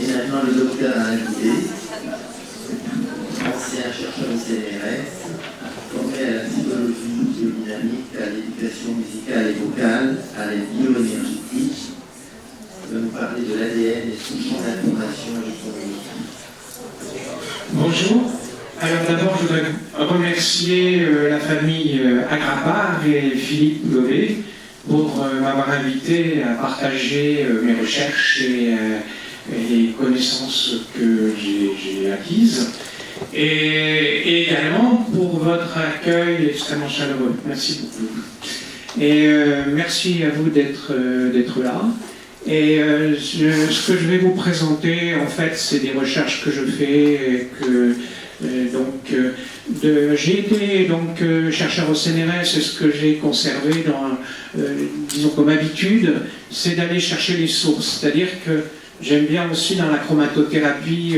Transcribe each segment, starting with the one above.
Et maintenant le docteur Alain Goudet, ancien chercheur au CNRS, formé à la psychologie biodynamique, à l'éducation musicale et vocale, à la bioénergétique, va nous parler de l'ADN et son champ d'information et de son émission. Bonjour. Alors d'abord, je voudrais remercier la famille Agrapar et Philippe Goudet pour m'avoir invité à partager mes recherches et les connaissances que j'ai acquises. Et également pour votre accueil extrêmement chaleureux. Merci beaucoup. Et merci à vous d'être là. Et ce que je vais vous présenter, en fait, c'est des recherches que je fais et que j'ai été donc chercheur au CNRS, et ce que j'ai conservé disons comme habitude, c'est d'aller chercher les sources. C'est-à-dire que j'aime bien aussi dans la chromatothérapie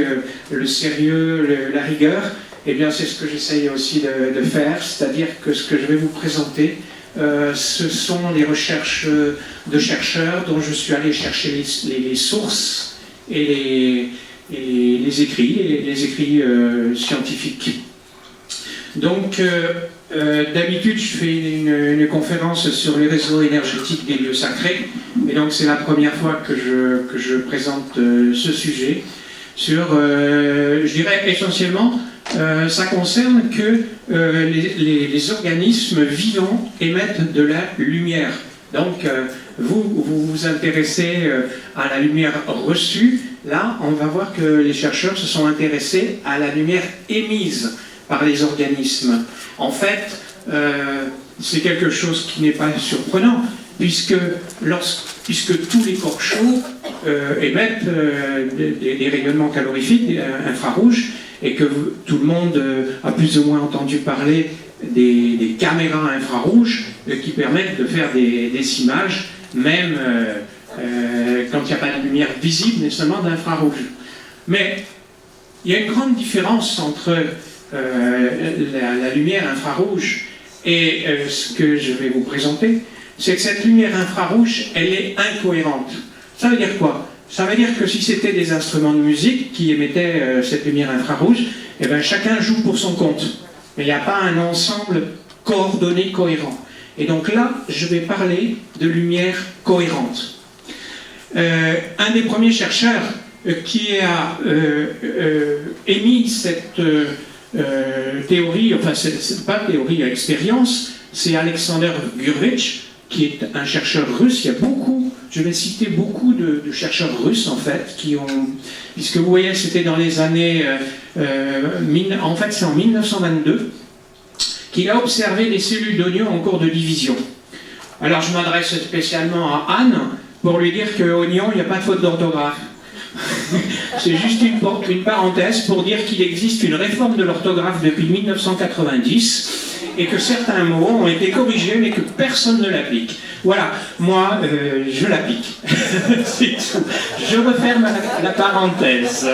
le sérieux, la rigueur. Et bien c'est ce que j'essaye aussi de faire, c'est-à-dire que ce que je vais vous présenter, ce sont les recherches de chercheurs dont je suis allé chercher les sources et les écrits scientifiques. Donc, d'habitude, je fais une conférence sur les réseaux énergétiques des lieux sacrés, et donc c'est la première fois que je présente ce sujet. Je dirais essentiellement, ça concerne que les organismes vivants émettent de la lumière. Donc, vous vous intéressez à la lumière reçue. Là, on va voir que les chercheurs se sont intéressés à la lumière émise par les organismes. En fait, c'est quelque chose qui n'est pas surprenant, puisque tous les corps chauds émettent des rayonnements calorifiques, infrarouges, et que tout le monde a plus ou moins entendu parler des caméras infrarouges qui permettent de faire des images, même quand il n'y a pas de lumière visible, nécessairement d'infrarouge. Mais il y a une grande différence entre la lumière infrarouge et ce que je vais vous présenter, c'est que cette lumière infrarouge, elle est incohérente. Ça veut dire quoi? Ça veut dire que si c'était des instruments de musique qui émettaient cette lumière infrarouge, eh bien chacun joue pour son compte. Mais il n'y a pas un ensemble coordonné, cohérent. Et donc là, je vais parler de lumière cohérente. Un des premiers chercheurs qui a émis cette théorie, enfin c'est pas théorie à expérience, c'est Alexander Gurevitch, qui est un chercheur russe. Il y a beaucoup, je vais citer beaucoup de chercheurs russes en fait, qui ont, puisque vous voyez c'était dans les années, en fait c'est en 1922, qu'il a observé les cellules d'oignon en cours de division. Alors je m'adresse spécialement à Anne pour lui dire que oignon, il n'y a pas de faute d'orthographe. C'est juste une parenthèse pour dire qu'il existe une réforme de l'orthographe depuis 1990 et que certains mots ont été corrigés mais que personne ne l'applique. Voilà, moi je l'applique. C'est tout. Je referme la parenthèse.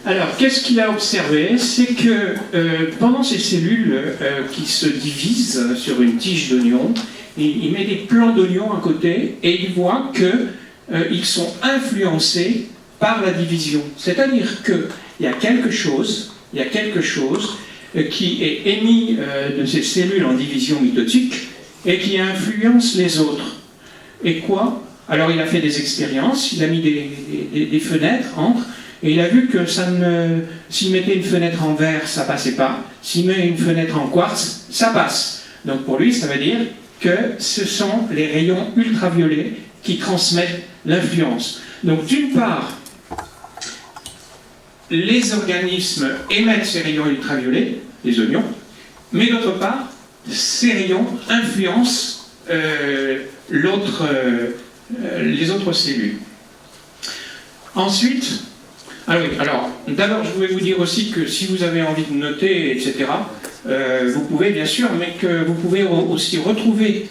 Alors, qu'est-ce qu'il a observé? C'est que pendant ces cellules qui se divisent sur une tige d'oignon, il met des plants d'oignon à côté et il voit qu'ils sont influencés par la division. C'est-à-dire qu'il y a quelque chose qui est émis de ces cellules en division mitotique et qui influence les autres. Et quoi? Alors, il a fait des expériences, il a mis des fenêtres entre. Et il a vu que s'il mettait une fenêtre en verre, ça passait pas. S'il met une fenêtre en quartz, ça passe. Donc pour lui, ça veut dire que ce sont les rayons ultraviolets qui transmettent l'influence. Donc d'une part, les organismes émettent ces rayons ultraviolets, les oignons, mais d'autre part, ces rayons influencent les autres cellules. Ensuite, alors, d'abord, je voulais vous dire aussi que si vous avez envie de noter, etc., vous pouvez bien sûr, mais que vous pouvez aussi retrouver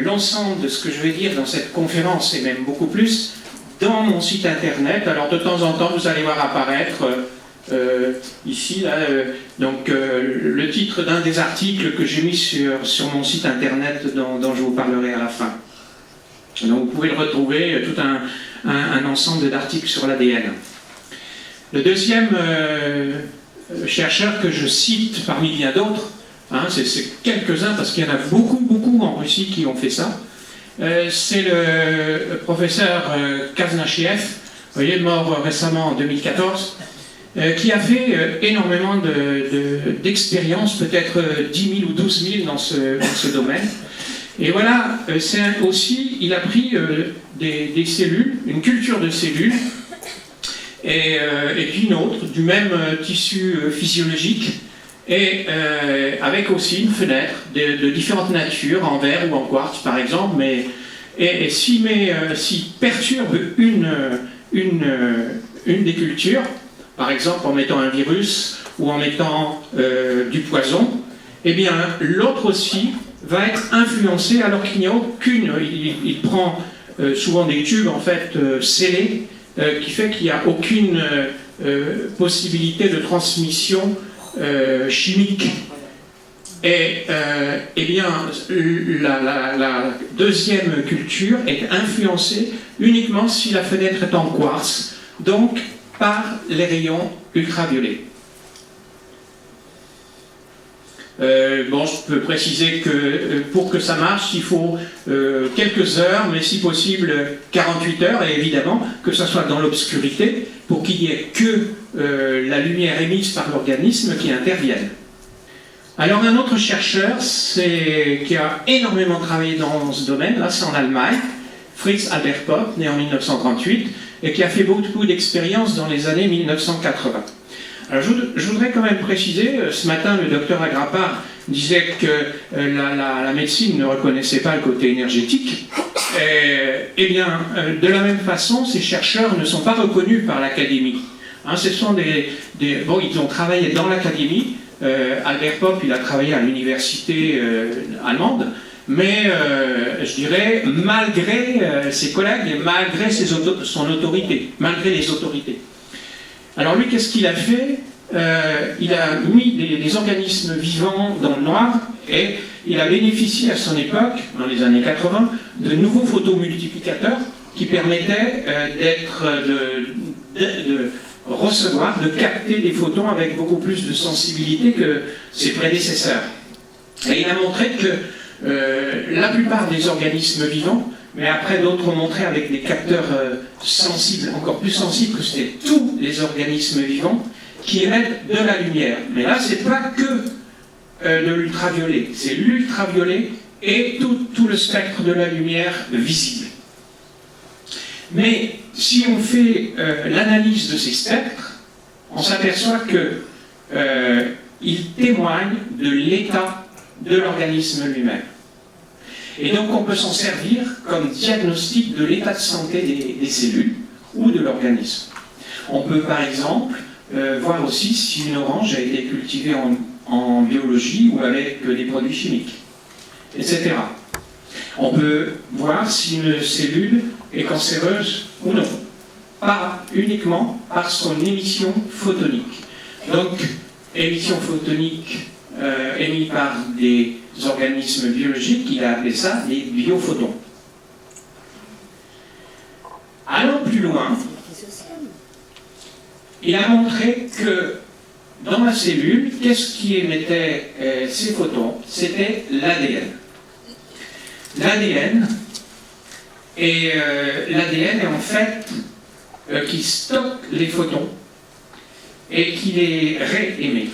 l'ensemble de ce que je vais dire dans cette conférence, et même beaucoup plus, dans mon site internet. Alors, de temps en temps, vous allez voir apparaître ici, là, le titre d'un des articles que j'ai mis sur mon site internet dont je vous parlerai à la fin. Donc vous pouvez le retrouver, tout un ensemble d'articles sur l'ADN. Le deuxième chercheur que je cite parmi bien d'autres, c'est quelques-uns parce qu'il y en a beaucoup en Russie qui ont fait ça, c'est le professeur Kaznachiev, vous voyez, mort récemment en 2014, qui a fait énormément d'expériences, peut-être 10 000 ou 12 000 dans ce domaine. Et voilà, il a pris des cellules, une culture de cellules, et puis une autre, du même tissu physiologique, et avec aussi une fenêtre de différentes natures, en verre ou en quartz par exemple, et s'il perturbe une des cultures, par exemple en mettant un virus ou en mettant du poison, eh bien l'autre aussi va être influencé alors qu'il n'y a aucune... Il prend souvent des tubes en fait scellés qui fait qu'il n'y a aucune possibilité de transmission chimique. Et eh bien la deuxième culture est influencée uniquement si la fenêtre est en quartz, donc par les rayons ultraviolets. Je peux préciser que pour que ça marche, il faut quelques heures, mais si possible 48 heures, et évidemment que ça soit dans l'obscurité, pour qu'il n'y ait que la lumière émise par l'organisme qui intervienne. Alors un autre chercheur qui a énormément travaillé dans ce domaine, là c'est en Allemagne, Fritz Albert Popp, né en 1938, et qui a fait beaucoup d'expériences dans les années 1980. Alors je voudrais quand même préciser, ce matin le docteur Agrappa disait que la médecine ne reconnaissait pas le côté énergétique. Eh bien, de la même façon, ces chercheurs ne sont pas reconnus par l'académie. Ce sont ils ont travaillé dans l'académie. Albert Popp, il a travaillé à l'université allemande, mais je dirais malgré ses collègues et malgré son autorité, malgré les autorités. Alors lui, qu'est-ce qu'il a fait? Il a mis des organismes vivants dans le noir et il a bénéficié à son époque, dans les années 80, de nouveaux photomultiplicateurs qui permettaient de recevoir, de capter des photons avec beaucoup plus de sensibilité que ses prédécesseurs. Et il a montré que la plupart des organismes vivants, mais après d'autres ont montré avec des capteurs sensibles, encore plus sensibles, que c'était tous les organismes vivants qui émettent de la lumière. Mais là, c'est pas que de l'ultraviolet, c'est l'ultraviolet et tout le spectre de la lumière visible. Mais si on fait l'analyse de ces spectres, on s'aperçoit qu'ils témoignent de l'état de l'organisme lui-même. Et donc on peut s'en servir comme diagnostic de l'état de santé des cellules ou de l'organisme. On peut par exemple voir aussi si une orange a été cultivée en biologie ou avec des produits chimiques, etc. On peut voir si une cellule est cancéreuse ou non, pas uniquement par son émission photonique. Donc, émission photonique émise par des organismes biologiques, il a appelé ça des biophotons. Allons plus loin, il a montré que dans la cellule, qu'est-ce qui émettait ces photons? C'était l'ADN. L'ADN est en fait qui stocke les photons et qui les réémet.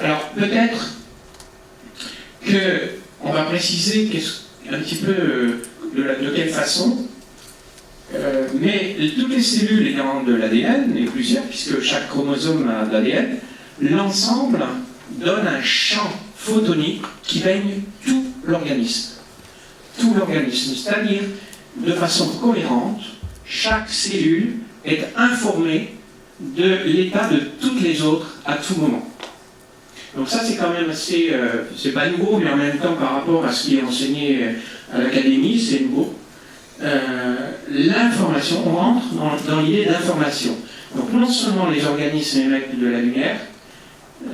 Alors peut-être qu'on va préciser un petit peu de quelle façon, mais toutes les cellules ayant de l'ADN, et plusieurs, puisque chaque chromosome a de l'ADN, l'ensemble donne un champ photonique qui baigne tout l'organisme. Tout l'organisme, c'est-à-dire de façon cohérente, chaque cellule est informée de l'état de toutes les autres à tout moment. Donc ça c'est quand même assez, c'est pas nouveau, mais en même temps par rapport à ce qui est enseigné à l'académie, c'est nouveau. L'information, on rentre dans l'idée d'information. Donc non seulement les organismes émettent de la lumière,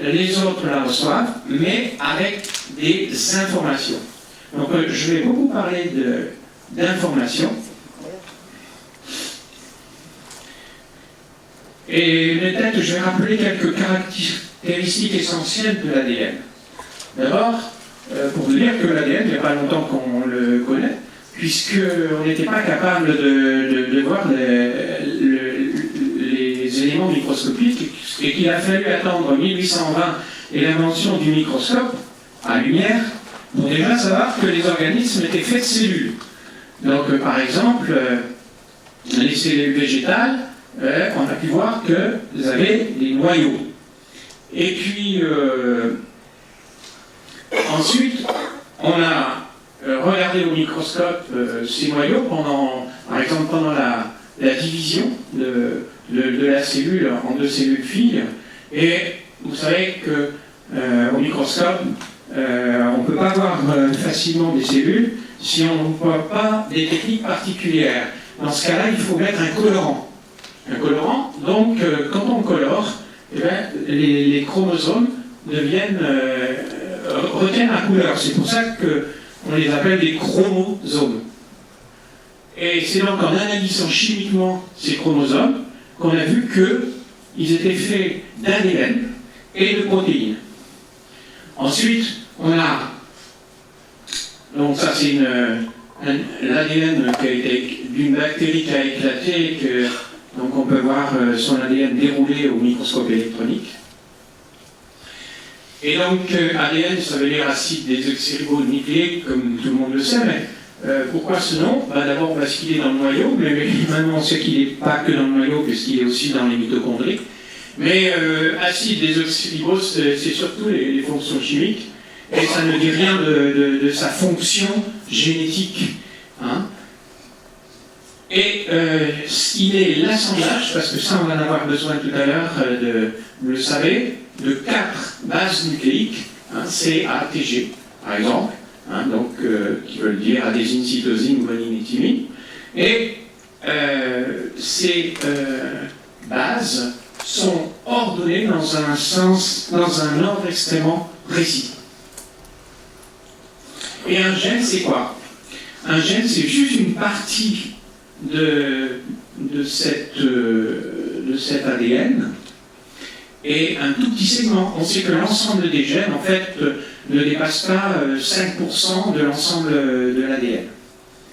les autres la reçoivent, mais avec des informations. Donc je vais beaucoup parler d'information. Et peut-être je vais rappeler quelques caractéristiques essentielles de l'ADN. D'abord, pour vous dire que l'ADN, il n'y a pas longtemps qu'on le connaît, puisqu'on n'était pas capable de voir les éléments microscopiques, et qu'il a fallu attendre 1820 et l'invention du microscope à lumière pour déjà savoir que les organismes étaient faits de cellules. Donc, par exemple, les cellules végétales, on a pu voir qu'elles avaient des noyaux. Et puis, ensuite, on a regardé au microscope ces noyaux par exemple, pendant la division de la cellule en deux cellules filles. Et vous savez qu'au microscope, on ne peut pas voir facilement des cellules si on ne voit pas des techniques particulières. Dans ce cas-là, il faut mettre un colorant. Un colorant, donc quand on colore, eh bien, les chromosomes retiennent la couleur. C'est pour ça qu'on les appelle des chromosomes. Et c'est donc en analysant chimiquement ces chromosomes qu'on a vu qu'ils étaient faits d'ADN et de protéines. Ensuite, on a, donc ça c'est l'ADN qui a été d'une bactérie qui a éclaté, donc on peut voir son ADN déroulé au microscope électronique. Et donc ADN, ça veut dire acide désoxyribonucléique, comme tout le monde le sait, mais pourquoi ce nom? D'abord parce qu'il est dans le noyau, mais maintenant on sait qu'il n'est pas que dans le noyau, puisqu'il est aussi dans les mitochondries. Mais acide désoxyribose, c'est surtout les fonctions chimiques, et ça ne dit rien de sa fonction génétique. Hein. Et il est l'assemblage, parce que ça on va en avoir besoin tout à l'heure, vous le savez, de 4 bases nucléiques, hein, CATG par exemple, hein, donc, qui veulent dire adésine, cytosine, guanine et thymine. Et ces bases sont ordonnées dans un ordre extrêmement précis. Et un gène, c'est quoi? Un gène, c'est juste une partie de cet ADN et un tout petit segment. On sait que l'ensemble des gènes, en fait, ne dépasse pas 5% de l'ensemble de l'ADN.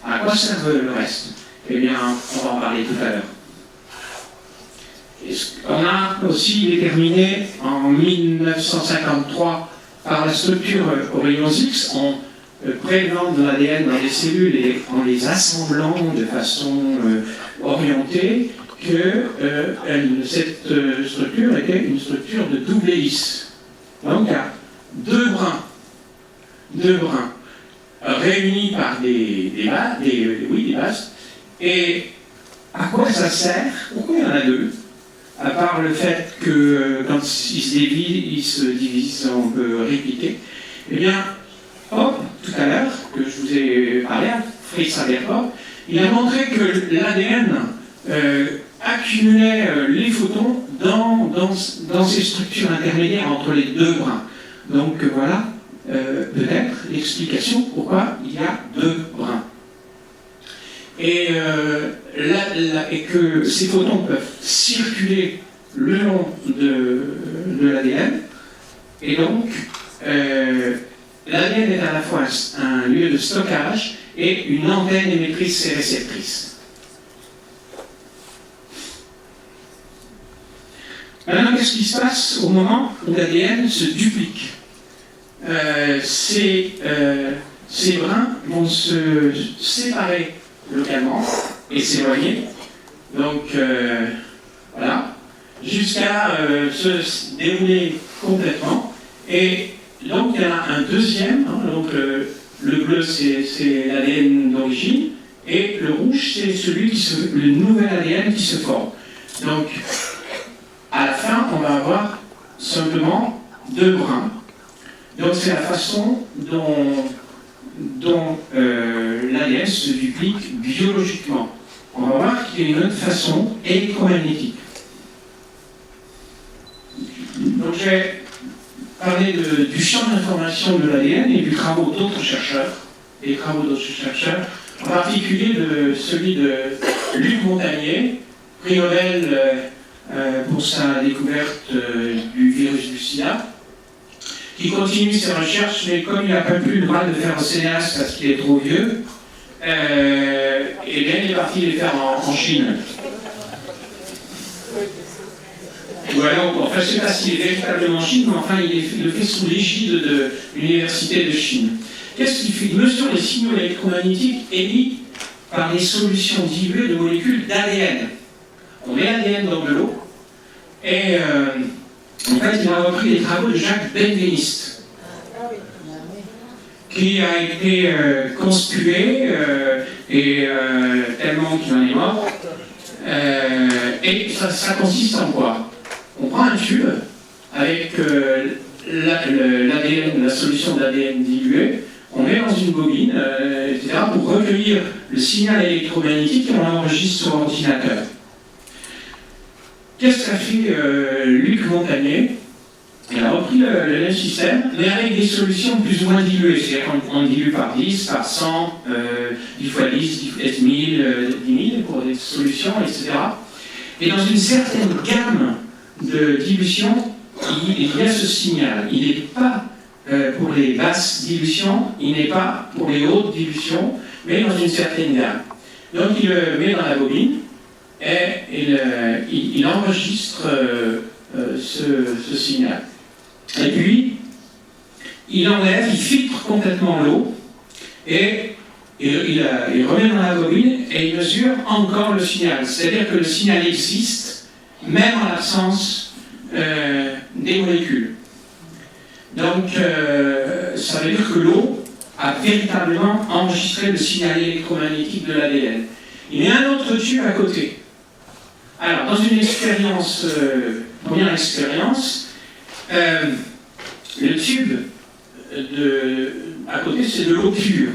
À quoi sert le reste? Eh bien, on va en parler tout à l'heure. On a aussi déterminé en 1953 par la structure aux rayons X, en prélevant de l'ADN dans les cellules et en les assemblant de façon orientée, que cette structure était une structure de double hélice. Donc il y a deux brins réunis par des bases. Et à quoi ça sert? Pourquoi il y en a deux? À part le fait que quand ils se divisent, on peut répliquer. Eh bien, Hoppe, tout à l'heure, que je vous ai parlé, Fritz Haber-Hoppe, il a montré que l'ADN accumulait les photons dans ces structures intermédiaires entre les deux brins. Donc voilà, peut-être l'explication pourquoi il y a deux brins. Et que ces photons peuvent circuler le long de l'ADN, et donc l'ADN est à la fois un lieu de stockage et une antenne émettrice et réceptrice. Maintenant, qu'est-ce qui se passe au moment où l'ADN se duplique? Ces brins vont se séparer localement et s'éloigner, donc voilà, jusqu'à se dérouler complètement. Et donc il y en a un deuxième, hein, donc le bleu c'est l'ADN d'origine, et le rouge c'est le nouvel ADN qui se forme. Donc à la fin on va avoir simplement deux brins. Donc c'est la façon dont l'ADN se duplique biologiquement. On va voir qu'il y a une autre façon électromagnétique. Donc je vais parler du champ d'information de l'ADN et des travaux d'autres chercheurs. en particulier de celui de Luc Montagnier, prix Nobel pour sa découverte du virus du sida, qui continue ses recherches, mais comme il n'a pas plus le droit de faire au cinéaste parce qu'il est trop vieux, et bien il est parti les faire en Chine. Ou alors, enfin, je ne sais pas s'il est véritablement en Chine, mais enfin, il le fait sous l'égide de l'Université de Chine. Qu'est-ce qu'il fait? Il mesure les signaux électromagnétiques émis par les solutions diluées de molécules d'ADN. On met l'ADN dans de l'eau, et en fait, il a repris les travaux de Jacques Benveniste, qui a été conspué, et tellement qu'il en est mort. Et ça consiste en quoi? On prend un tube avec l'ADN, la solution d'ADN diluée, on met dans une bobine, etc., pour recueillir le signal électromagnétique et on l'enregistre sur l'ordinateur. Qu'est-ce qu'a fait Luc Montagnier? Il a repris le même système, mais avec des solutions plus ou moins diluées. C'est-à-dire qu'on dilue par 10, par 100, 10 fois 10, 10 1000, 10 000 pour des solutions, etc. Et dans une certaine gamme de dilution, il y a ce signal. Il n'est pas pour les basses dilutions, il n'est pas pour les hautes dilutions, mais dans une certaine gamme. Donc il le met dans la bobine et il enregistre ce signal. Et puis, il enlève, il filtre complètement l'eau et il remet dans la bobine et il mesure encore le signal. C'est-à-dire que le signal existe même en l'absence des molécules. Donc, ça veut dire que l'eau a véritablement enregistré le signal électromagnétique de l'ADN. Il y a un autre tube à côté. Alors, dans une expérience, première expérience, le tube à côté, c'est de l'eau pure,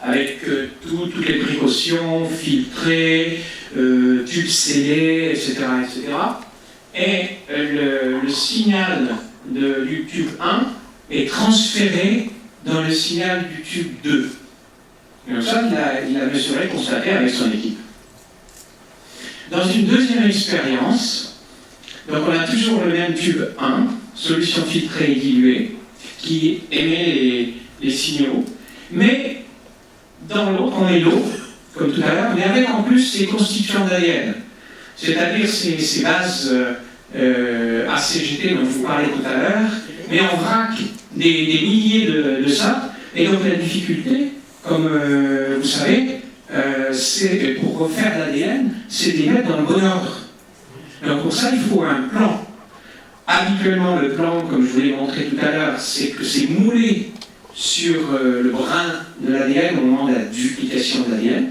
avec toutes les précautions, filtrées, tubes scellés, etc., etc. Et le signal du tube 1 est transféré dans le signal du tube 2. Et donc ça, il a mesuré, constaté avec son équipe. Dans une deuxième expérience, donc on a toujours le même tube 1, solution filtrée et diluée, qui émet les signaux, mais dans l'autre, on met l'eau, comme tout à l'heure, mais avec en plus ces constituants d'ADN, c'est-à-dire ces bases ACGT dont je vous parlais tout à l'heure, mais on vrac des milliers de ça, et donc la difficulté, comme vous savez, c'est pour refaire l'ADN, c'est de les mettre dans le bon ordre. Donc pour ça, il faut un plan. Habituellement, le plan, comme je vous l'ai montré tout à l'heure, c'est que c'est moulé sur le brin de l'ADN au moment de la duplication de l'ADN.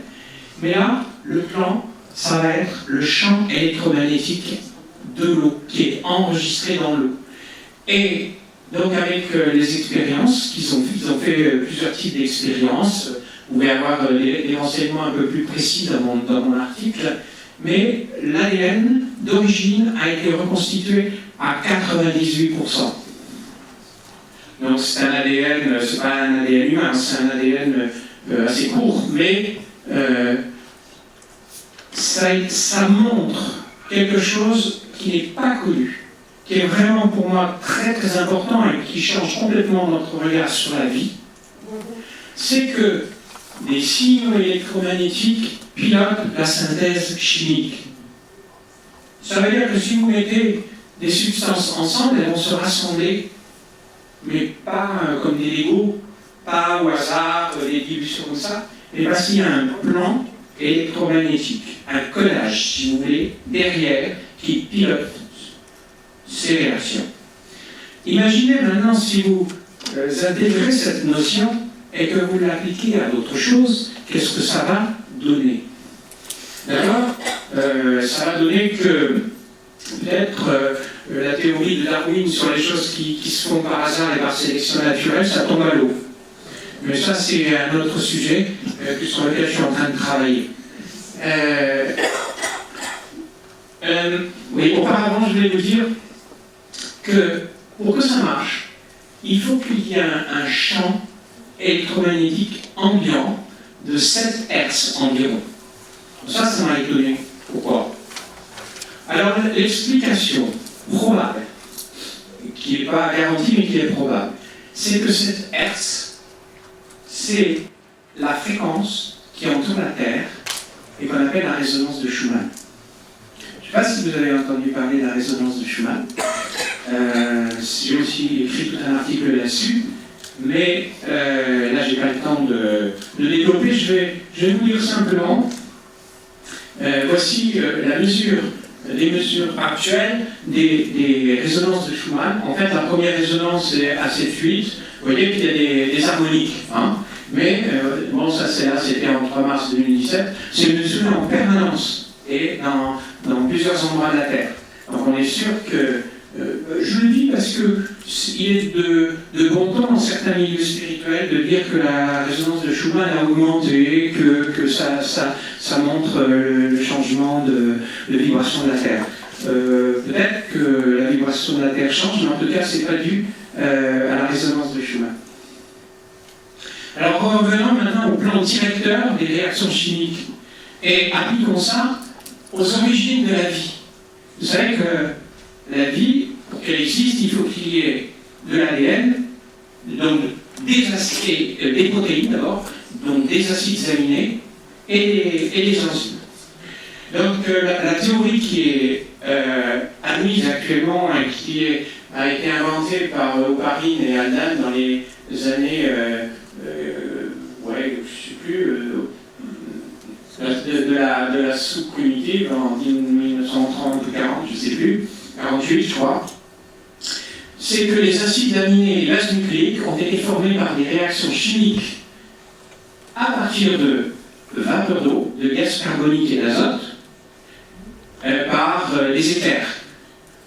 Mais là, le plan, ça va être le champ électromagnétique de l'eau, qui est enregistré dans l'eau. Et donc avec les expériences qu'ils ont fait, ils ont fait plusieurs types d'expériences. Vous pouvez avoir des renseignements un peu plus précis dans mon article. Mais l'ADN d'origine a été reconstitué à 98%. Donc c'est un ADN, c'est pas un ADN humain, c'est un ADN assez court, mais ça montre quelque chose qui n'est pas connu, qui est vraiment pour moi très très important et qui change complètement notre regard sur la vie. C'est que des signaux électromagnétiques pilotent la synthèse chimique. Ça veut dire que si vous mettez des substances ensemble, elles vont se rassembler, mais pas comme des Legos, pas au hasard, des dilutions comme ça, mais parce qu'il y a un plan électromagnétique, un collage, si vous voulez, derrière, qui pilote ces réactions. Imaginez maintenant si vous intégrez cette notion et que vous l'appliquez à d'autres choses, qu'est-ce que ça va donner? D'accord? Ça va donner que peut-être la théorie de Darwin sur les choses qui se font par hasard et par sélection naturelle, ça tombe à l'eau. Mais ça, c'est un autre sujet sur lequel je suis en train de travailler. Oui, auparavant, je voulais vous dire que pour que ça marche, il faut qu'il y ait un champ électromagnétique ambiant de 7 Hz environ. Ça m'a étonné. Pourquoi? Alors, l'explication probable, qui n'est pas garantie mais qui est probable, c'est que 7 Hz, c'est la fréquence qui entoure la Terre et qu'on appelle la résonance de Schumann. Je ne sais pas si vous avez entendu parler de la résonance de Schumann. J'ai aussi écrit tout un article là-dessus, mais là, je n'ai pas le temps de développer. Je vais vous dire simplement, voici les mesures actuelles des résonances de Schumann. En fait, la première résonance est assez fluide. Vous voyez qu'il y a des harmoniques. Hein, mais, bon, ça c'était en 3 mars 2017. C'est mesuré en permanence et dans plusieurs endroits de la Terre. Donc on est sûr que, je le dis parce qu'il est de bon ton dans certains milieux spirituels de dire que la résonance de Schumann a augmenté, que ça montre le changement de vibration de la Terre. Peut-être que la vibration de la Terre change, mais en tout cas, c'est pas dû à la résonance de Schumann. Alors revenons maintenant au plan directeur des réactions chimiques et appliquons ça aux origines de la vie. Vous savez que la vie, pour qu'elle existe, il faut qu'il y ait de l'ADN, donc des protéines d'abord, donc des acides aminés et des enzymes. Donc la théorie qui est admise actuellement et qui a été inventée par Oparin et Aldan dans les années, je ne sais plus, de la soupe primitive en 1930 ou 40, je ne sais plus, 48 je crois, c'est que les acides aminés et l'âge nucléique ont été formés par des réactions chimiques à partir de vapeur d'eau, de gaz carbonique et d'azote, par des éthers,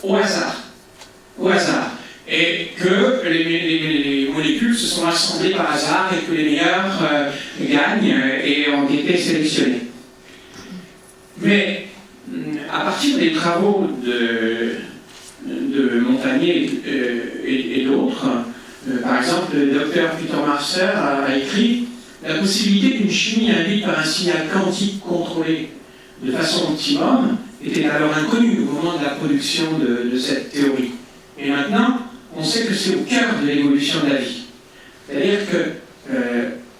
au hasard. Et que les molécules se sont assemblées par hasard et que les meilleurs gagnent et ont été sélectionnés. Mais à partir des travaux de Montagnier et d'autres, par exemple, le docteur Peter Marcer a écrit la possibilité d'une chimie induite par un signal quantique contrôlé de façon optimum était alors inconnue au moment de la production de cette théorie. Et maintenant, on sait que c'est au cœur de l'évolution de la vie. C'est-à-dire que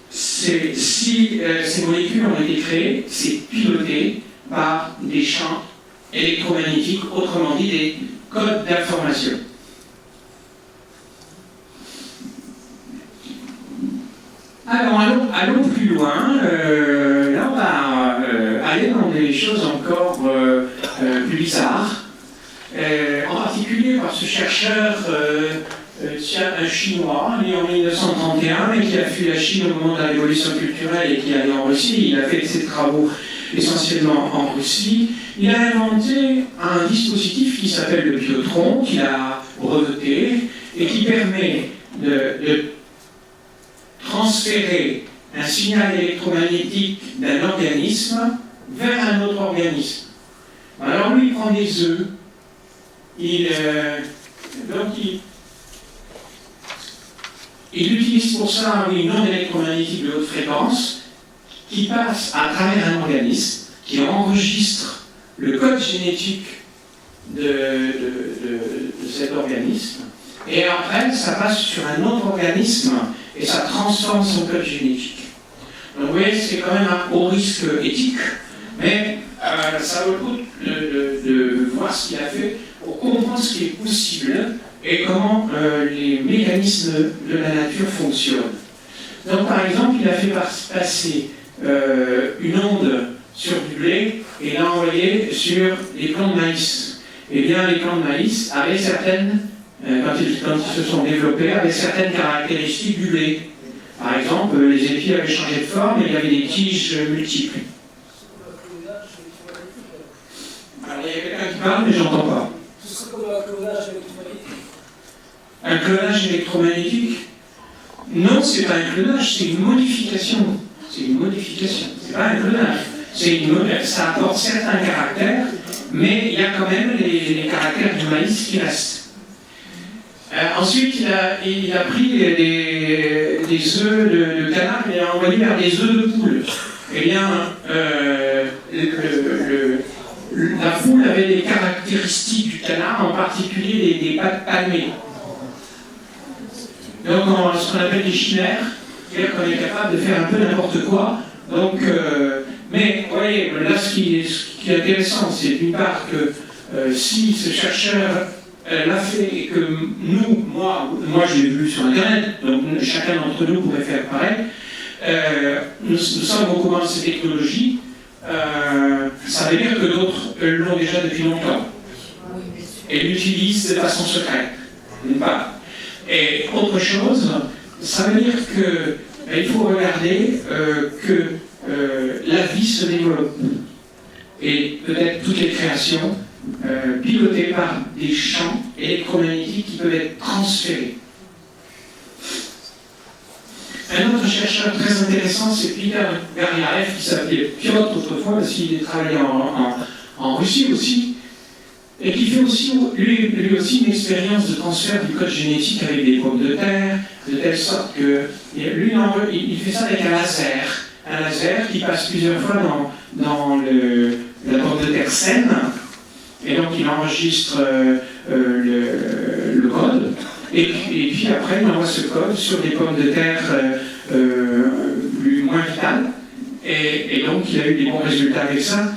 si ces molécules ont été créées, c'est piloté par des champs électromagnétiques, autrement dit des codes d'information. Alors, allons plus loin. Là, on va aller dans des choses encore plus bizarres. En particulier par ce chercheur un Chinois, né en 1931, et qui a fui la Chine au moment de la révolution culturelle et qui est allé en Russie. Il a fait ses travaux essentiellement en Russie. Il a inventé un dispositif qui s'appelle le biotron, qu'il a breveté, et qui permet de transférer un signal électromagnétique d'un organisme vers un autre organisme. Alors lui, il prend des œufs, il utilise pour ça une onde électromagnétique de haute fréquence qui passe à travers un organisme qui enregistre le code génétique de cet organisme, et après ça passe sur un autre organisme et ça transforme son code génétique. Donc vous voyez, c'est quand même un haut risque éthique, mais ça vaut le coup de voir ce qu'il a fait pour comprendre ce qui est possible et comment les mécanismes de la nature fonctionnent. Donc par exemple, il a fait passer une onde sur du blé et l'a envoyée sur les plants de maïs. Eh bien, les plants de maïs avaient certaines, quand ils se sont développés, avaient certaines caractéristiques du blé. Par exemple, les épis avaient changé de forme et il y avait des tiges multiples. Alors, il y a quelqu'un qui parle, mais je n'entends pas. Ce serait comme un clonage électromagnétique. Un clonage électromagnétique? Non, c'est pas un clonage, c'est une modification. C'est une modification, c'est pas un clonage. Ça apporte certains caractères, mais il y a quand même les caractères du maïs qui restent. Ensuite, il a pris des œufs de canard et a envoyé vers des œufs de poule. Eh bien, la poule avait des caractéristiques du canard, en particulier des pattes palmées. Donc, ce qu'on appelle des chimères, c'est-à-dire qu'on est capable de faire un peu n'importe quoi. Donc, mais, vous voyez, là, ce qui est intéressant, c'est d'une part que si ce chercheur l'a fait et que moi je l'ai vu sur Internet, donc chacun d'entre nous pourrait faire pareil, nous savons comment ces technologies, ça veut dire que d'autres l'ont déjà depuis longtemps et l'utilisent de façon secrète, d'une part. Et autre chose, ça veut dire qu'il faut regarder que la vie se développe et peut-être toutes les créations pilotées par des champs électromagnétiques qui peuvent être transférés. Un autre chercheur très intéressant, c'est Peter Garyaev, qui s'appelait Piotr autrefois, parce qu'il travaillait en Russie aussi, et qui fait aussi, lui aussi une expérience de transfert du code génétique avec des pommes de terre, de telle sorte que lui, il fait ça avec un laser qui passe plusieurs fois dans la pomme de terre saine, et donc il enregistre le code, et puis après il envoie ce code sur des pommes de terre moins vitales, et donc il a eu des bons résultats avec ça.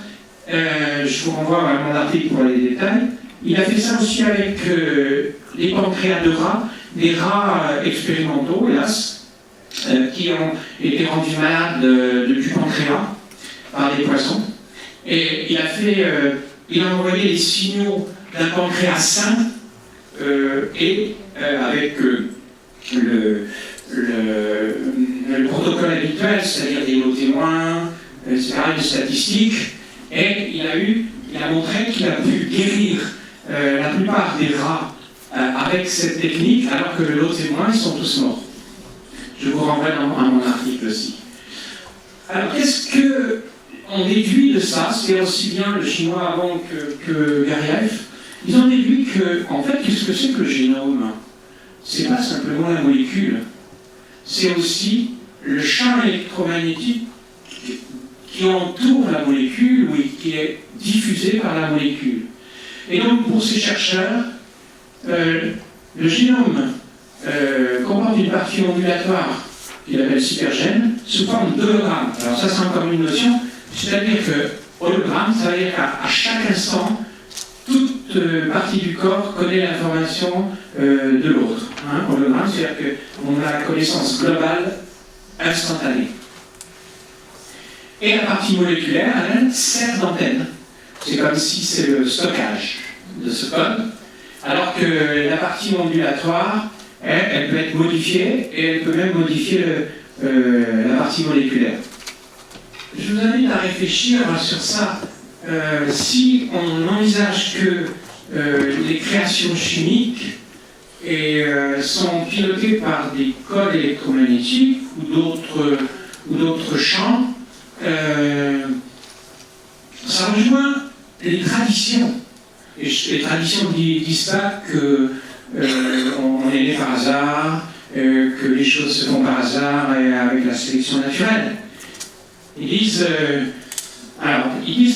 Je vous renvoie à mon article pour les détails. Il a fait ça aussi avec les pancréas de rats, des rats expérimentaux, hélas, qui ont été rendus malades du pancréas par des poissons. Et il a envoyé les signaux d'un pancréas sain avec le protocole habituel, c'est-à-dire des lots témoins, etc., une statistique, et il a montré qu'il a pu guérir la plupart des rats avec cette technique, alors que le lot témoin, ils sont tous morts. Je vous renvoie à mon article aussi. Alors, qu'est-ce qu'on déduit de ça? C'est aussi bien le chinois avant que Garyaev. Ils ont déduit que, en fait, qu'est-ce que c'est que le génome? C'est pas simplement la molécule, c'est aussi le champ électromagnétique qui entoure la molécule, ou qui est diffusé par la molécule. Et donc, pour ces chercheurs, le génome comporte une partie ondulatoire qu'il appelle supergène sous forme d'hologramme. Alors ça, c'est encore une notion, c'est-à-dire que hologramme, ça veut dire qu'à chaque instant, toute partie du corps connaît l'information de l'autre. Hologramme, c'est-à-dire qu'on a la connaissance globale instantanée. Et la partie moléculaire, elle, sert d'antenne. C'est comme si c'est le stockage de ce code, alors que la partie ondulatoire, elle peut être modifiée, et elle peut même modifier la partie moléculaire. Je vous invite à réfléchir sur ça. Si on envisage que les créations chimiques sont pilotées par des codes électromagnétiques ou d'autres champs, ça rejoint les traditions. Et les traditions disent pas qu'on est né par hasard, que les choses se font par hasard et avec la sélection naturelle. Ils disent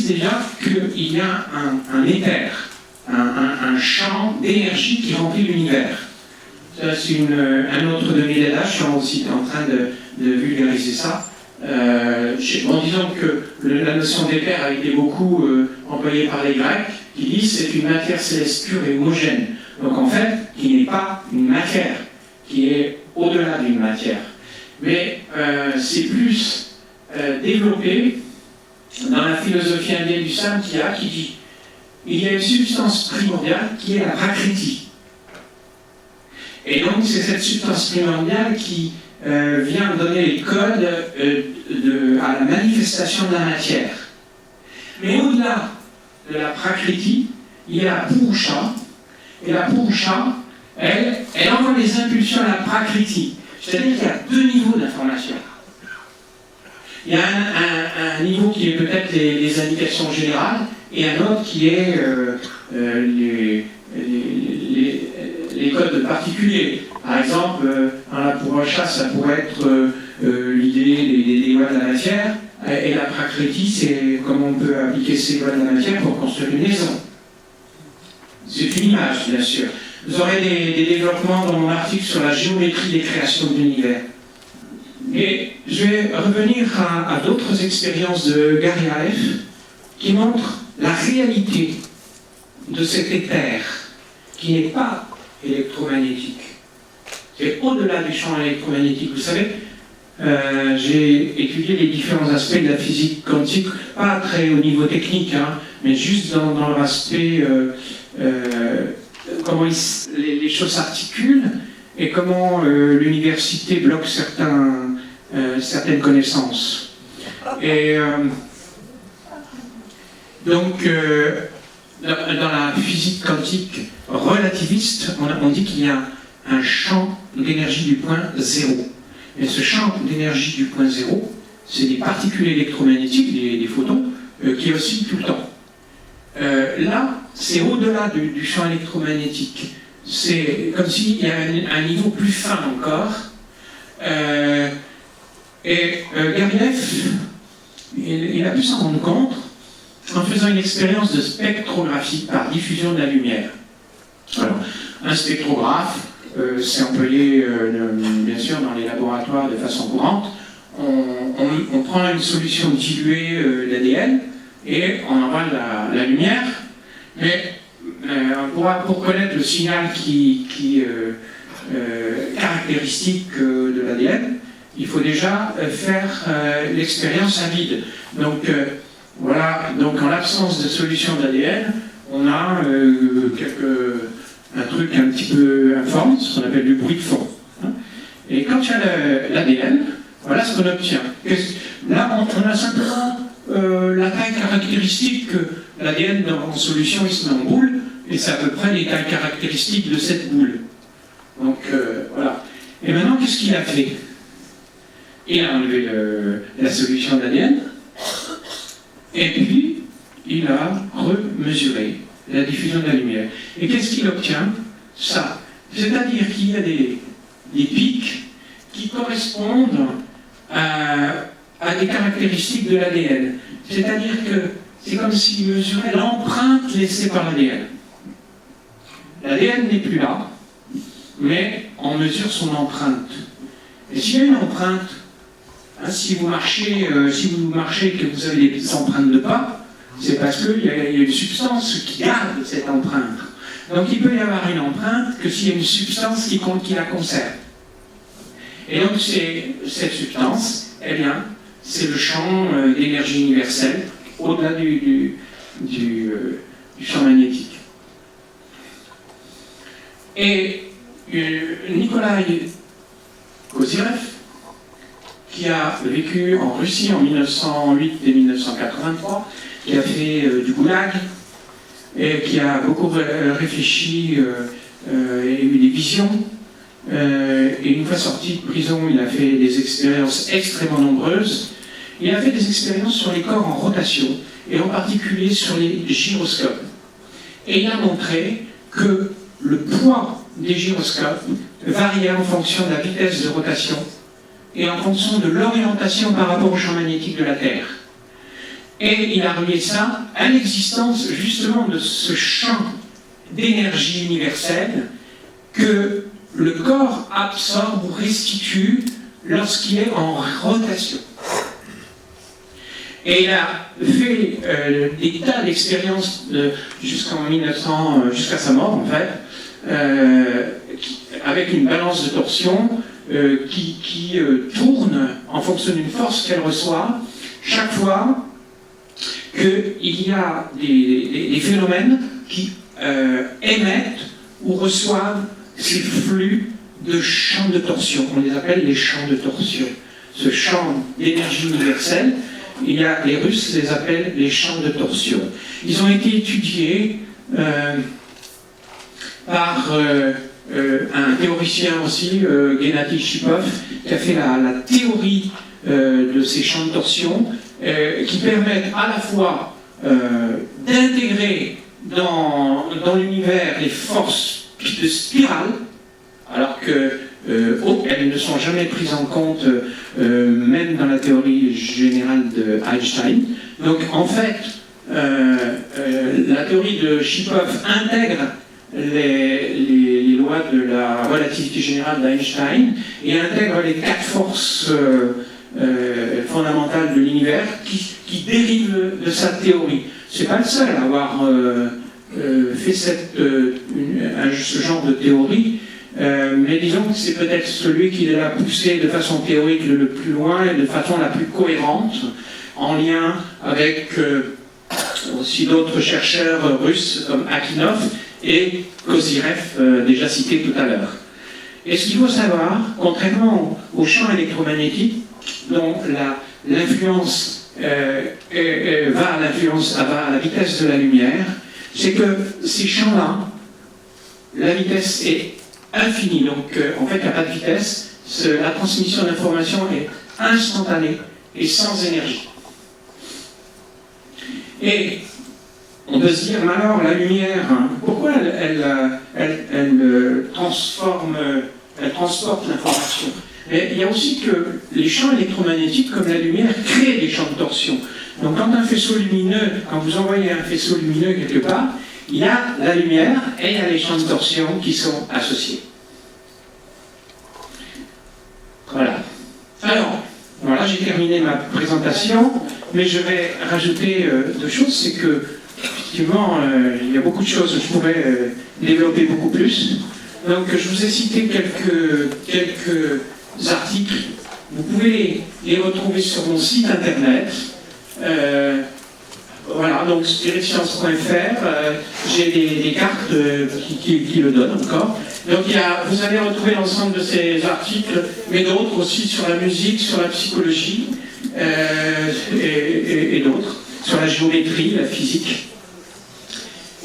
déjà qu'il y a un éther, un champ d'énergie qui remplit l'univers. Ça, c'est un autre de mes dada, je suis aussi en train de vulgariser ça. En disant que la notion d'éther a été beaucoup employée par les Grecs, qui disent que c'est une matière céleste pure et homogène. Donc en fait, qui n'est pas une matière, qui est au-delà d'une matière. Mais c'est plus développé dans la philosophie indienne du Samkhya qui dit il y a une substance primordiale qui est la prakriti. Et donc c'est cette substance primordiale qui vient donner les codes à la manifestation de la matière. Mais au-delà de la prakriti, il y a la purusha, et la purusha, elle envoie les impulsions à la prakriti. C'est-à-dire qu'il y a deux niveaux d'information. Il y a un niveau qui est peut-être les indications générales, et un autre qui est les codes particuliers. Par exemple, dans la Purusha, ça pourrait être l'idée des lois de la matière, et la Prakriti, c'est comment on peut appliquer ces lois de la matière pour construire une maison. C'est une image, bien sûr. Vous aurez des développements dans mon article sur la géométrie des créations de l'univers. Et je vais revenir à d'autres expériences de Garyaev qui montrent la réalité de cet éther qui n'est pas électromagnétique. C'est au-delà du champ électromagnétique. Vous savez, j'ai étudié les différents aspects de la physique quantique, pas très au niveau technique, hein, mais juste dans leur aspect, comment les choses s'articulent et comment l'université bloque certaines connaissances. Et donc, dans la physique quantique relativiste, on dit qu'il y a un champ d'énergie du point zéro. Et ce champ d'énergie du point zéro, c'est des particules électromagnétiques, des photons, qui oscillent tout le temps. Là, c'est au-delà du champ électromagnétique. C'est comme s'il y a un niveau plus fin encore. Garyaev, il a pu s'en rendre compte en faisant une expérience de spectrographie par diffusion de la lumière. Alors, un spectrographe, c'est employé bien sûr dans les laboratoires de façon courante. On prend une solution diluée d'ADN et on envoie la lumière, mais pour connaître le signal caractéristique de l'ADN, il faut déjà faire l'expérience à vide. Donc voilà, donc en l'absence de solution d'ADN, on a un truc un petit peu informe, ce qu'on appelle du bruit de fond. Et quand il y a l'ADN, voilà ce qu'on obtient. Là, on a simplement la taille caractéristique que l'ADN en solution, il se met en boule, et c'est à peu près les tailles caractéristiques de cette boule. Donc voilà. Et maintenant, qu'est-ce qu'il a fait? Il a enlevé la solution d'ADN, et puis il a remesuré la diffusion de la lumière. Et qu'est-ce qu'il obtient? Ça. C'est-à-dire qu'il y a des pics qui correspondent à des caractéristiques de l'ADN. C'est-à-dire que c'est comme s'il mesurait l'empreinte laissée par l'ADN. L'ADN n'est plus là, mais on mesure son empreinte. Et s'il y a une empreinte, hein, si vous marchez et que vous avez des empreintes de pas, c'est parce qu'il y a une substance qui garde cette empreinte. Donc il peut y avoir une empreinte que s'il y a une substance qui la conserve. Et donc cette substance, eh bien, c'est le champ d'énergie universelle au-delà du champ magnétique. Et Nikolai Kozyrev, qui a vécu en Russie en 1908 et 1983, qui a fait du goulag, et qui a beaucoup réfléchi et eu des visions. Et une fois sorti de prison, il a fait des expériences extrêmement nombreuses. Il a fait des expériences sur les corps en rotation, et en particulier sur les gyroscopes. Et il a montré que le poids des gyroscopes variait en fonction de la vitesse de rotation et en fonction de l'orientation par rapport au champ magnétique de la Terre. Et il a relié ça à l'existence justement de ce champ d'énergie universelle que le corps absorbe ou restitue lorsqu'il est en rotation. Et il a fait des tas d'expériences jusqu'à sa mort en fait, avec une balance de torsion qui tourne en fonction d'une force qu'elle reçoit chaque fois qu'il y a des phénomènes qui émettent ou reçoivent ces flux de champs de torsion. On les appelle les champs de torsion. Ce champ d'énergie universelle, les Russes les appellent les champs de torsion. Ils ont été étudiés par un théoricien aussi, Gennady Shipov, qui a fait la théorie de ces champs de torsion, qui permettent à la fois d'intégrer dans l'univers les forces de spirales, alors qu'elles ne sont jamais prises en compte, même dans la théorie générale d'Einstein. Donc en fait, la théorie de Shipov intègre les lois de la relativité générale d'Einstein et intègre les 4 forces fondamentales de l'univers qui dérivent de sa théorie. C'est pas le seul à avoir fait ce genre de théorie, mais disons que c'est peut-être celui qui l'a poussé de façon théorique le plus loin et de façon la plus cohérente, en lien avec aussi d'autres chercheurs russes comme Akinov et Kozyrev, déjà cité tout à l'heure. Et ce qu'il faut savoir, contrairement au champ électromagnétique, dont l'influence va à la vitesse de la lumière, c'est que ces champs-là, la vitesse est infinie. Donc en fait, il n'y a pas de vitesse. La transmission d'informations est instantanée et sans énergie. Et on peut se dire, mais alors la lumière, pourquoi elle transporte l'information? Mais il y a aussi que les champs électromagnétiques, comme la lumière, créent des champs de torsion. Donc quand vous envoyez un faisceau lumineux quelque part, il y a la lumière et il y a les champs de torsion qui sont associés. Voilà. Alors, voilà, j'ai terminé ma présentation, mais je vais rajouter 2 choses. C'est que, effectivement, il y a beaucoup de choses que je pourrais développer beaucoup plus. Donc, je vous ai cité quelques articles. Vous pouvez les retrouver sur mon site internet. Voilà, donc spiritScience.fr, j'ai des cartes qui le donnent encore. Donc vous allez retrouver l'ensemble de ces articles, mais d'autres aussi sur la musique, sur la psychologie et d'autres, sur la géométrie, la physique.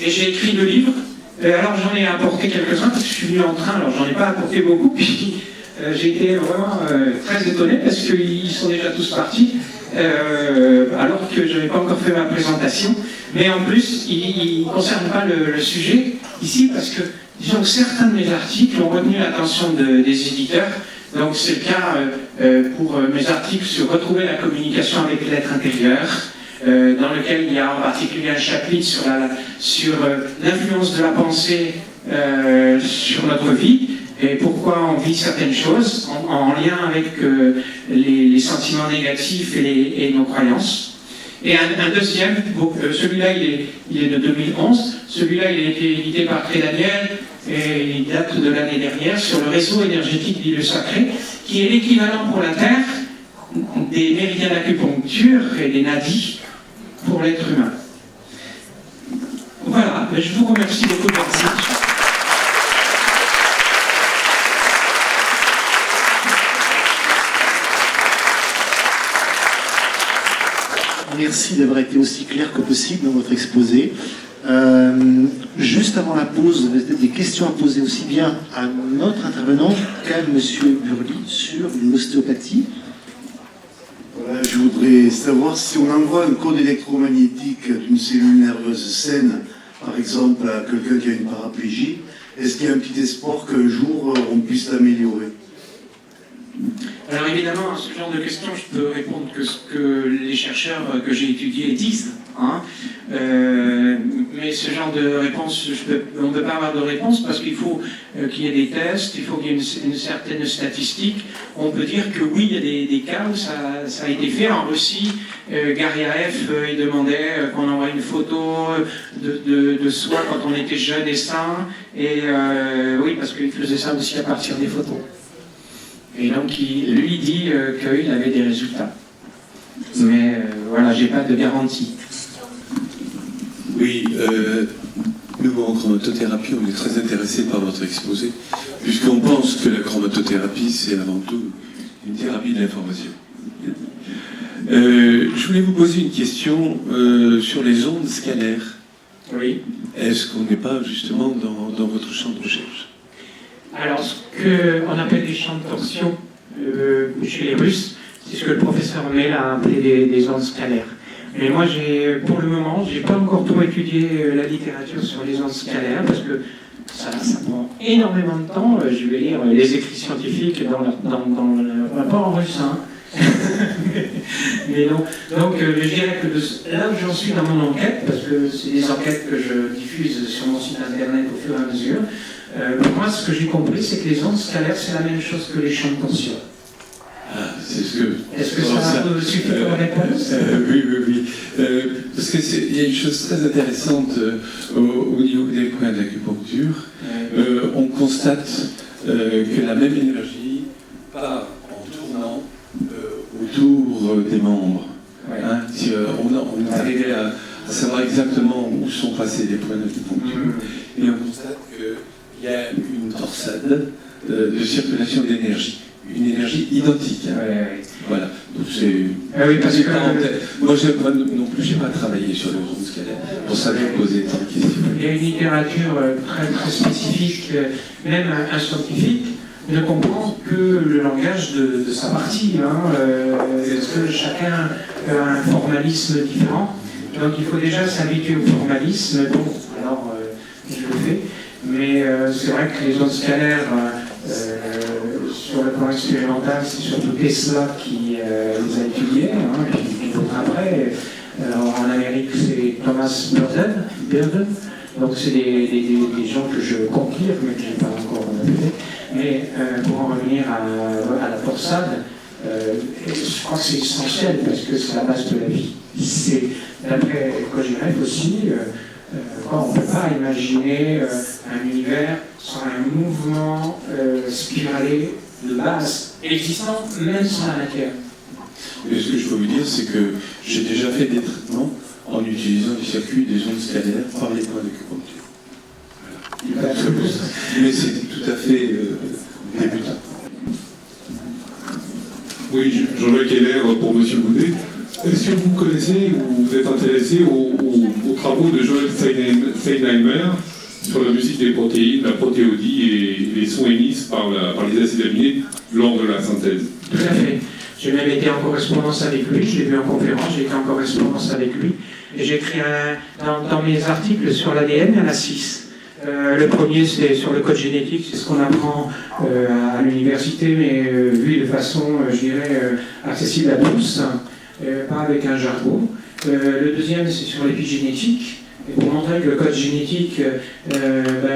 Et j'ai écrit 2 livres. Alors j'en ai apporté quelques-uns parce que je suis venu en train, alors j'en ai pas apporté beaucoup, puis j'ai été vraiment très étonné parce qu'ils sont déjà tous partis. Alors que je n'avais pas encore fait ma présentation, mais en plus, il ne concerne pas le sujet ici, parce que, disons, certains de mes articles ont retenu l'attention des éditeurs. Donc c'est le cas pour mes articles sur retrouver la communication avec l'être intérieur, dans lequel il y a en particulier un chapitre sur l'influence de la pensée sur notre vie, et pourquoi on vit certaines choses en lien avec les sentiments négatifs et nos croyances. Et un deuxième, celui-là il est de 2011, celui-là il a été édité par Trédaniel et il date de l'année dernière, sur le réseau énergétique du lieu sacré, qui est l'équivalent pour la Terre des méridiens d'acupuncture et des nadis pour l'être humain. Voilà, je vous remercie beaucoup de votre attention. Merci d'avoir été aussi clair que possible dans votre exposé. Juste avant la pause, vous avez peut-être des questions à poser aussi bien à notre intervenant qu'à M. Burly sur l'ostéopathie. Voilà, je voudrais savoir si on envoie un code électromagnétique d'une cellule nerveuse saine, par exemple à quelqu'un qui a une paraplégie, est-ce qu'il y a un petit espoir qu'un jour on puisse l'améliorer? Alors évidemment, à ce genre de questions, je peux répondre que ce que les chercheurs que j'ai étudiés disent. Mais ce genre de réponse, on ne peut pas avoir de réponse parce qu'il faut qu'il y ait des tests, il faut qu'il y ait une certaine statistique. On peut dire que oui, il y a des cas où ça a été fait. En Russie, Garyaev, il demandait qu'on envoie une photo de soi quand on était jeune et sain. Et oui, parce qu'il faisait ça aussi à partir des photos. Et donc, lui dit qu'il avait des résultats. Mais voilà, j'ai pas de garantie. Oui, nous en chromatothérapie, on est très intéressés par votre exposé, puisqu'on pense que la chromatothérapie, c'est avant tout une thérapie de l'information. Je voulais vous poser une question sur les ondes scalaires. Oui. Est-ce qu'on n'est pas justement dans votre champ de recherche? Alors, ce qu'on appelle des champs de torsion chez les Russes, c'est ce que le professeur Mel a appelé des ondes scalaires. Mais moi, pour le moment, j'ai pas encore trop étudié la littérature sur les ondes scalaires, parce que Ça prend énormément de temps. Je vais lire les écrits scientifiques dans le pas en russe, hein. Mais non. Donc je dirais que là où j'en suis dans mon enquête, parce que c'est des enquêtes que je diffuse sur mon site internet au fur et à mesure, moi ce que j'ai compris, c'est que les ondes scalaires, c'est la même chose que les champs de tension. Est-ce que ça peut suffire comme réponse? Oui. Parce qu'il y a une chose très intéressante au niveau des points d'acupuncture. On constate que la même énergie part en tournant autour des membres. Hein, si, on est arrivé à savoir exactement où sont passés les points d'acupuncture. Et on constate qu'il y a une torsade de circulation d'énergie. Une énergie identique. Hein. Voilà. Donc c'est. Oui, parce que. Moi non plus, j'ai pas travaillé sur les ondes scalaires. Pour ça, je posais cette question. Il y a une littérature très, très spécifique, même un scientifique ne comprend que le langage de sa partie. Parce que chacun a un formalisme différent. Donc il faut déjà s'habituer au formalisme. Bon, alors je le fais. Mais c'est vrai que les ondes scalaires. Sur le plan expérimental, c'est surtout Tesla qui les a étudiés, puis d'autres après. En Amérique, c'est Thomas Burden. Donc c'est des gens que je compte lire, mais que je n'ai pas encore fait. Mais pour en revenir à la torsade, je crois que c'est essentiel parce que c'est la base de la vie. C'est, d'après Kojèrev aussi, on ne peut pas imaginer un univers sans un mouvement spiralé de base existant, même sans la matière. Et ce que je peux vous dire, c'est que j'ai déjà fait des traitements en utilisant des circuits des ondes scalaires par les points d'acupuncture. Voilà. Mais c'est tout à fait débutant. Oui, Jean-Jacques Heller pour M. Goudet. Est-ce que vous connaissez ou vous êtes intéressé aux travaux de Joel Steinheimer sur la musique des protéines, la protéodie et les sons émis par les acides aminés lors de la synthèse? Tout à fait. J'ai même été en correspondance avec lui, je l'ai vu en conférence, j'ai été en correspondance avec lui. Et j'ai écrit dans mes articles sur l'ADN, il y en a 6. Le premier, c'est sur le code génétique, c'est ce qu'on apprend à l'université, mais vu de façon, je dirais, accessible à tous, pas avec un jargon. Le deuxième, c'est sur l'épigénétique. Et pour montrer que le code génétique, il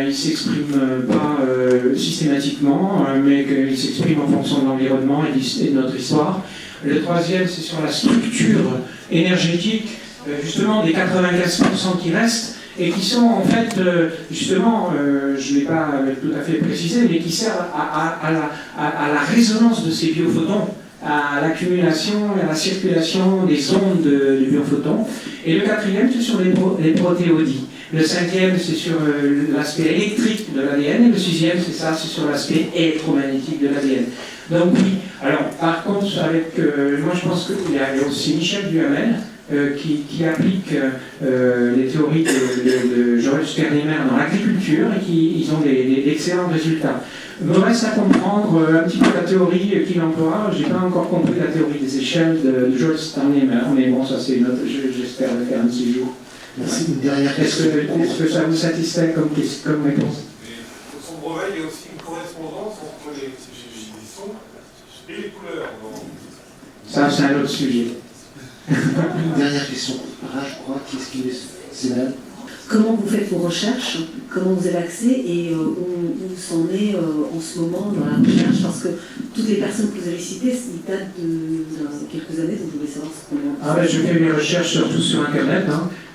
ne s'exprime pas systématiquement, mais qu'il s'exprime en fonction de l'environnement et de notre histoire. Le troisième, c'est sur la structure énergétique, justement, des 95% qui restent, et qui sont en fait, justement, je ne l'ai pas tout à fait précisé, mais qui servent à la résonance de ces biophotons, à l'accumulation et à la circulation des ondes du biophotons. Et le quatrième, c'est sur les protéodies. Le cinquième, c'est sur l'aspect électrique de l'ADN. Et le sixième, c'est sur l'aspect électromagnétique de l'ADN. Donc oui, alors par contre, moi je pense qu'il y a aussi Michel Duhamel qui applique les théories de Joel Steinheimer dans l'agriculture et ils ont d'excellents résultats. Il me reste à comprendre un petit peu la théorie qu'il emploie. Je n'ai pas encore compris la théorie des échelles de Joel Steinheimer, mais bon, ça c'est une autre, j'espère le faire un de ces jours. Merci. Une dernière question. Est-ce que ça vous satisfait comme réponse? Pour son brevet, il y a aussi une correspondance entre les sons et les couleurs. Ça, c'est un autre sujet. Une dernière question. Là, je crois, qu'est-ce qui est Cédal? Comment vous faites vos recherches? Comment vous avez accès? Et où s'en est en ce moment dans la recherche? Parce que toutes les personnes que vous avez citées, ils datent de quelques années, donc je voulais savoir comment... Je fais mes recherches surtout sur Internet,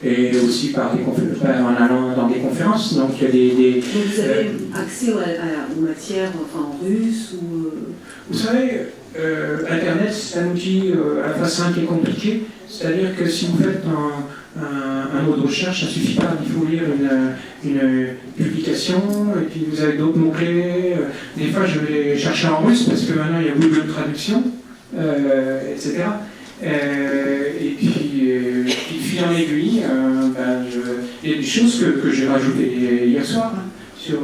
et aussi par en allant dans des conférences. Donc, il y a des... Donc vous avez accès aux matières en russe ou... Vous savez, Internet, c'est un outil à la fois simple et compliqué. C'est-à-dire que si vous faites un mot de recherche, ça ne suffit pas. Il faut lire une publication, et puis vous avez d'autres mots-clés. Des fois, je vais chercher en russe, parce que maintenant, il y a Google Traduction, etc. Et puis, fil en aiguille, il y a des choses que j'ai rajoutées hier soir. Il y a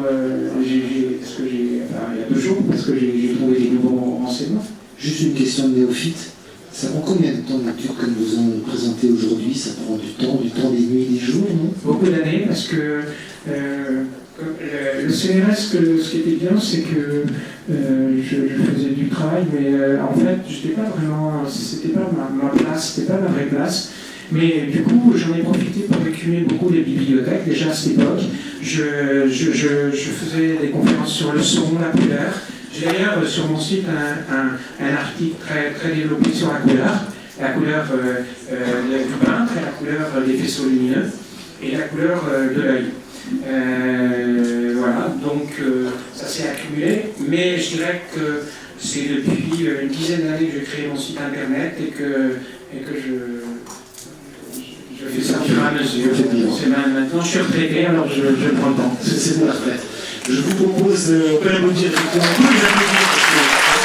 2 jours, parce que j'ai trouvé des nouveaux renseignements. Juste une question de néophyte. Ça prend combien de temps d'études comme vous en présentez aujourd'hui? Ça prend du temps, des nuits, des jours, non? Beaucoup d'années, parce que Le CNRS, ce qui était bien, c'est que je faisais du travail, mais en fait, c'était pas ma place, c'était pas ma vraie place. Mais du coup, j'en ai profité pour écumer beaucoup les bibliothèques. Déjà à cette époque, je faisais des conférences sur le son, la couleur. J'ai d'ailleurs sur mon site un article très développé sur la couleur du peintre, la couleur des faisceaux lumineux et la couleur de l'œil. Voilà, donc ça s'est accumulé, mais je dirais que c'est depuis une dizaine d'années que j'ai créé mon site internet et que je fais ça au fur et à mesure. Maintenant je suis retraité, alors je prends le temps. C'est parfait. Je vous propose, on peut l'applaudir effectivement, tous les applaudissements.